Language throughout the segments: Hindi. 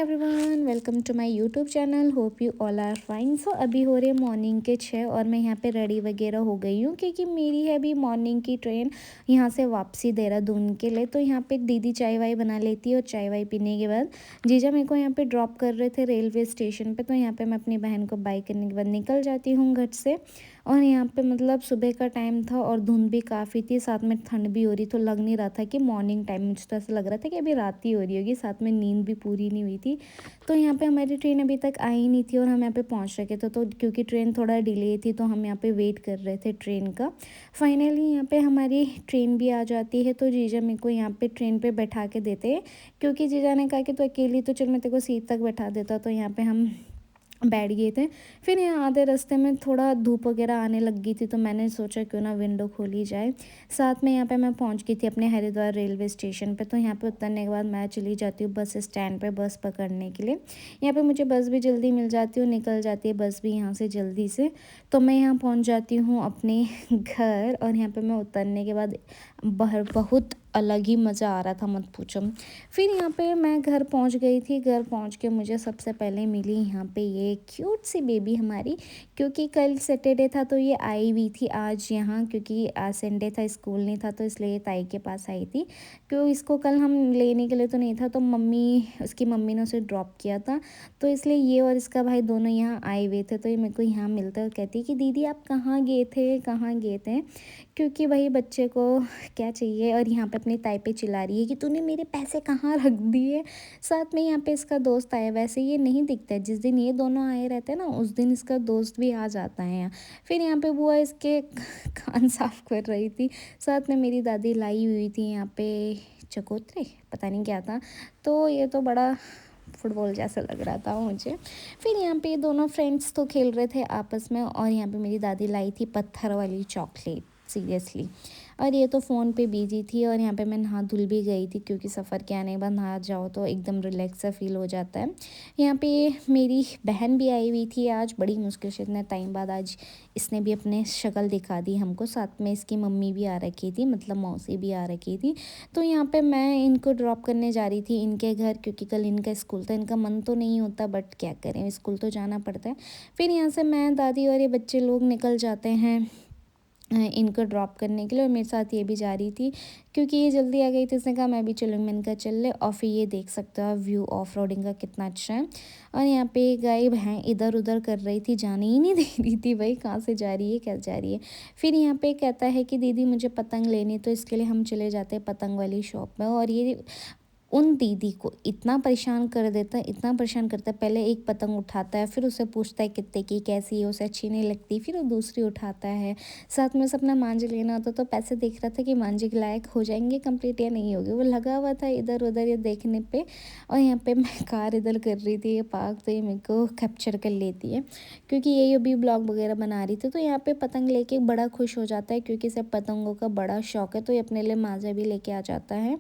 Everyone, welcome to my YouTube channel. Hope you all are fine. So अभी हो रहे मॉर्निंग के 6 और मैं यहाँ पे रेडी वगैरह हो गई हूँ क्योंकि मेरी है अभी मॉर्निंग की ट्रेन यहाँ से वापसी देहरादून के लिए। तो यहाँ पे दीदी चाय वाय बना लेती है और चाय वाय पीने के बाद जीजा मेरे को यहाँ पे ड्रॉप कर रहे थे रेलवे स्टेशन पे। तो यहाँ पे मैं अपनी बहन को बाय करने के बाद निकल जाती हूँ घर से। और यहाँ पे मतलब सुबह का टाइम था और धुंध भी काफ़ी थी, साथ में ठंड भी हो रही, तो लग नहीं रहा था कि मॉर्निंग टाइम, मुझे तो ऐसा लग रहा था कि अभी रात ही हो रही होगी। साथ में नींद भी पूरी नहीं हुई थी। तो यहाँ पे हमारी ट्रेन अभी तक आई नहीं थी और हम यहाँ पे पहुँच रखे थे। तो क्योंकि ट्रेन थोड़ा डिले थी तो हम यहाँ पे वेट कर रहे थे ट्रेन का। फाइनली यहाँ पे हमारी ट्रेन भी आ जाती है। तो जीजा मेरे को यहाँ पे ट्रेन पे बैठा के देते हैं क्योंकि जीजा ने कहा कि तो अकेली तो चल मैं तेरे को सीट तक बैठा देता। तो यहाँ पे हम बैठ गए थे। फिर यहाँ आधे रास्ते में थोड़ा धूप वगैरह आने लग गई थी तो मैंने सोचा क्यों ना विंडो खोली जाए। साथ में यहाँ पे मैं पहुँच गई थी अपने हरिद्वार रेलवे स्टेशन पे। तो यहाँ पे उतरने के बाद मैं चली जाती हूँ बस स्टैंड पे बस पकड़ने के लिए। यहाँ पे मुझे बस भी जल्दी मिल जाती है, निकल जाती है बस भी यहाँ से जल्दी से। तो मैं यहाँ पहुँच जाती हूँ अपने घर और यहाँ पर मैं उतरने के बाद बाहर बहुत अलग ही मज़ा आ रहा था, मत पूछो। फिर यहाँ पे मैं घर पहुँच गई थी। घर पहुँच के मुझे सबसे पहले मिली यहाँ पे ये क्यूट सी बेबी हमारी, क्योंकि कल सैटरडे था तो ये आई हुई थी आज यहाँ, क्योंकि आज संडे था, स्कूल नहीं था, तो इसलिए ताई के पास आई थी। क्यों इसको कल हम लेने के लिए तो नहीं था, तो उसकी मम्मी ने उसे ड्रॉप किया था। तो इसलिए ये और इसका भाई दोनों यहाँ आए हुए थे। तो ये मेरे को यहाँ मिलता है और कहती कि दीदी आप कहाँ गए थे, कहाँ गए थे, क्योंकि भाई बच्चे को क्या चाहिए। और यहाँ पे अपनी ताई पे चिल्ला रही है कि तूने मेरे पैसे कहाँ रख दिए। साथ में यहाँ पे इसका दोस्त आया, वैसे ये नहीं दिखता है, जिस दिन ये दोनों आए रहते हैं ना उस दिन इसका दोस्त भी आ जाता है यहाँ। फिर यहाँ पे बुआ इसके कान साफ कर रही थी। साथ में मेरी दादी लाई हुई थी यहाँ पे चकोतरे, पता नहीं क्या था। तो ये तो बड़ा फुटबॉल जैसा लग रहा था मुझे। फिर यहाँ पे दोनों फ्रेंड्स तो खेल रहे थे आपस में और यहाँ पे मेरी दादी लाई थी पत्थर वाली चॉकलेट, सीरियसली। और ये तो फ़ोन पे बिजी थी। और यहाँ पे मैं नहा धुल भी गई थी क्योंकि सफ़र के आने के बाद नहा जाओ तो एकदम रिलैक्स सा फील हो जाता है। यहाँ पे मेरी बहन भी आई हुई थी आज, बड़ी मुश्किल से इतने टाइम बाद आज इसने भी अपने शक्ल दिखा दी हमको। साथ में इसकी मम्मी भी आ रखी थी, मतलब मौसी भी आ रखी थी। तो यहाँ पे मैं इनको ड्रॉप करने जा रही थी इनके घर, क्योंकि कल इनका स्कूल था। इनका मन तो नहीं होता बट क्या करें, स्कूल तो जाना पड़ता है। फिर यहाँ से मैं, दादी और ये बच्चे लोग निकल जाते हैं इनको ड्रॉप करने के लिए। और मेरे साथ ये भी जा रही थी क्योंकि ये जल्दी आ गई थी। इसने कहा मैं भी चलूँगी, मैंने कहा चल ले। और फिर ये देख सकते हो आप व्यू ऑफ रोडिंग का कितना अच्छा है। और यहाँ पे गाय भैं इधर उधर कर रही थी, जाने ही नहीं दे रही थी भाई, कहाँ से जा रही है, क्या जा रही है। फिर यहाँ पे कहता है कि दीदी मुझे पतंग लेनी, तो इसके लिए हम चले जाते हैं पतंग वाली शॉप में। और ये उन दीदी को इतना परेशान कर देता है, इतना परेशान करता है। पहले एक पतंग उठाता है, फिर उसे पूछता है कितने की, कैसी है, उसे अच्छी नहीं लगती, फिर वो दूसरी उठाता है। साथ में उसे अपना मांझे लेना होता तो पैसे देख रहा था कि मांझे के लायक हो जाएंगे कंप्लीट या नहीं होगी। वो लगा हुआ था इधर उधर ये देखने पे। और यहाँ पे मैं कार इधर कर रही थी ये पार्क, तो ये मेरे को कैप्चर कर लेती है क्योंकि ये भी ब्लॉग वगैरह बना रही थी। तो यहाँ पे पतंग लेके बड़ा खुश हो जाता है क्योंकि इसे पतंगों का बड़ा शौक है। तो ये अपने लिए मांझा भी लेके आ जाता है,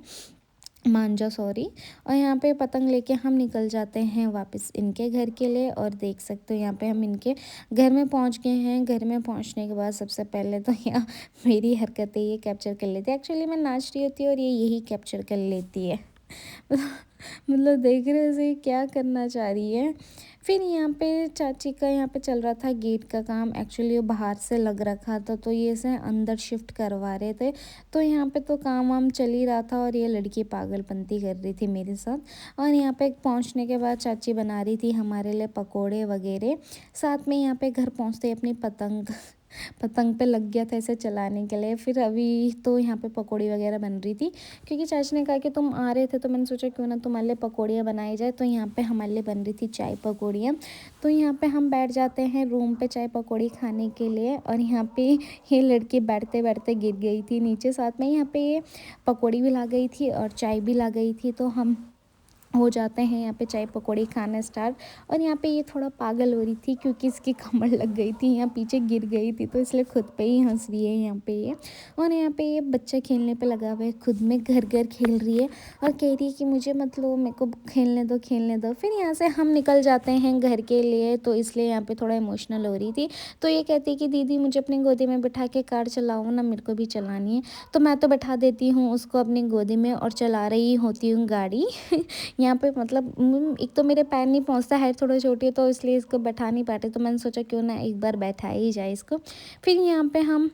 मांझा सॉरी। और यहाँ पे पतंग लेके हम निकल जाते हैं वापस इनके घर के लिए। और देख सकते हो यहाँ पे हम इनके घर में पहुँच गए हैं। घर में पहुँचने के बाद सबसे पहले तो यहाँ मेरी हरकतें ये कैप्चर कर लेती है। एक्चुअली मैं नाच रही होती है और ये यही कैप्चर कर लेती है। मतलब देख रहे हो ये क्या करना चाह रही है। फिर यहाँ पे चाची का यहाँ पे चल रहा था गेट का काम। एक्चुअली वो बाहर से लग रखा था तो ये इसे अंदर शिफ्ट करवा रहे थे। तो यहाँ पे तो काम वाम चल ही रहा था और ये लड़की पागलपंती कर रही थी मेरे साथ। और यहाँ पे पहुँचने के बाद चाची बना रही थी हमारे लिए पकोड़े वगैरह। साथ में यहाँ पे घर पहुँचते ही अपनी पतंग पे लग गया था इसे चलाने के लिए। फिर अभी तो यहाँ पे पकौड़ी वगैरह बन रही थी क्योंकि चाची ने कहा कि तुम आ रहे थे तो मैंने सोचा क्यों ना तुम्हारे लिए पकौड़ियाँ बनाई जाए। तो यहाँ पे हमारे लिए बन रही थी चाय पकौड़ियाँ। तो यहाँ पे हम बैठ जाते हैं रूम पे चाय पकौड़ी खाने के लिए। और यहाँ पे ये लड़की बैठते बैठते गिर गई थी नीचे। साथ में यहाँ पे ये पकौड़ी भी ला गई थी और चाय भी ला गई थी। तो हम हो जाते हैं यहाँ पे चाय पकौड़ी खाना स्टार्ट। और यहाँ पे ये थोड़ा पागल हो रही थी क्योंकि इसकी कमर लग गई थी, यहाँ पीछे गिर गई थी, तो इसलिए खुद पे ही हंस रही है यहाँ पे ये। और यहाँ पे ये बच्चा खेलने पे लगा हुआ है, खुद में घर घर खेल रही है और कह रही है कि मुझे मत लो, मेरे को खेलने दो खेलने दो। फिर यहाँ से हम निकल जाते हैं घर के लिए, तो इसलिए यहाँ पे थोड़ा इमोशनल हो रही थी। तो ये कहती है कि दीदी मुझे अपनी गोदी में बिठा के कार चलाओ ना, मेरे को भी चलानी है। तो मैं तो बैठा देती हूँ उसको अपनी गोदी में और चला रही होती हूँ गाड़ी। यहाँ पे मतलब एक तो मेरे पैर नहीं पहुँचता, हाइट थोड़ा छोटी है तो इसलिए इसको बैठा नहीं पाते, तो मैंने सोचा क्यों ना एक बार बैठा ही जाए इसको। फिर यहाँ पे हम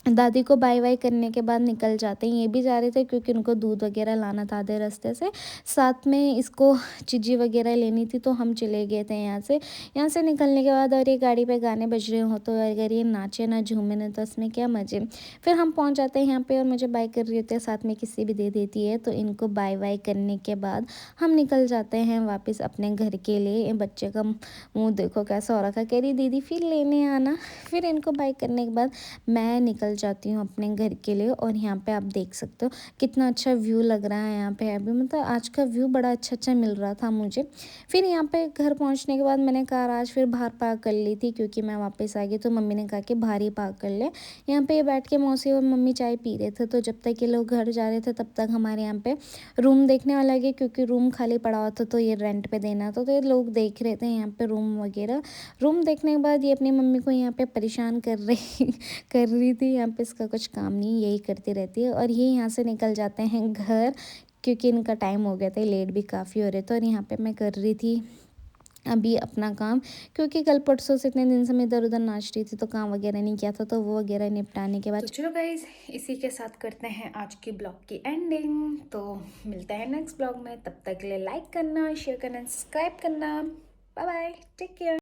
दादी को बाय बाय करने के बाद निकल जाते हैं। ये भी जा रहे थे क्योंकि उनको दूध वगैरह लाना था आधे रास्ते से, साथ में इसको चीज़ी वगैरह लेनी थी, तो हम चले गए थे यहाँ से। यहाँ से निकलने के बाद और ये गाड़ी पे गाने बज रहे हो तो अगर ये नाचे ना झूमे ना तो उसमें क्या मज़े। फिर हम पहुँच जाते हैं यहाँ पे और मुझे बाय कर रही होती है, साथ में किसी भी दे देती है, तो इनको बाय बाय करने के बाद हम निकल जाते हैं वापस अपने घर के लिए। बच्चे का मुँह देखो कैसा हो रखा, कह रही दीदी फिर लेने आना। फिर इनको बाय करने के बाद मैं निकल जाती हूँ अपने घर के लिए। और यहाँ पे आप देख सकते हो कितना अच्छा व्यू लग रहा है यहाँ पे अभी, मतलब आज का व्यू बड़ा अच्छा मिल रहा था मुझे। फिर यहाँ पे घर पहुँचने के बाद मैंने कार आज फिर बाहर पार्क कर ली थी क्योंकि मैं वापस आ गई, तो मम्मी ने कहा कि बाहर ही पार्क कर ले। यहाँ पे बैठ के मौसी और मम्मी चाय पी रहे थे, तो जब तक ये लोग घर जा रहे थे तब तक हमारे यहाँ पे रूम देखने वाला गया, क्योंकि रूम खाली पड़ा हुआ था तो ये रेंट पे देना था, तो ये लोग देख रहे थे यहाँ पे रूम वगैरह। रूम देखने के बाद ये अपनी मम्मी को यहाँ पे परेशान कर रही थी। यहाँ पे इसका कुछ काम नहीं, यही करती रहती है। और ये यहाँ से निकल जाते हैं घर क्योंकि इनका टाइम हो गया था, लेट भी काफ़ी हो रहे थे। और यहाँ पे मैं कर रही थी अभी अपना काम, क्योंकि कल परसों से इतने दिन से मैं इधर उधर नाच रही थी तो काम वगैरह नहीं किया था, तो वो वगैरह निपटाने के बाद तो चलो गाइज इसी के साथ करते हैं आज की ब्लॉग की एंडिंग। तो मिलते हैं नेक्स्ट ब्लॉग में, तब तक के लिए लाइक करना, शेयर करना, सब्सक्राइब करना। Bye bye, take care.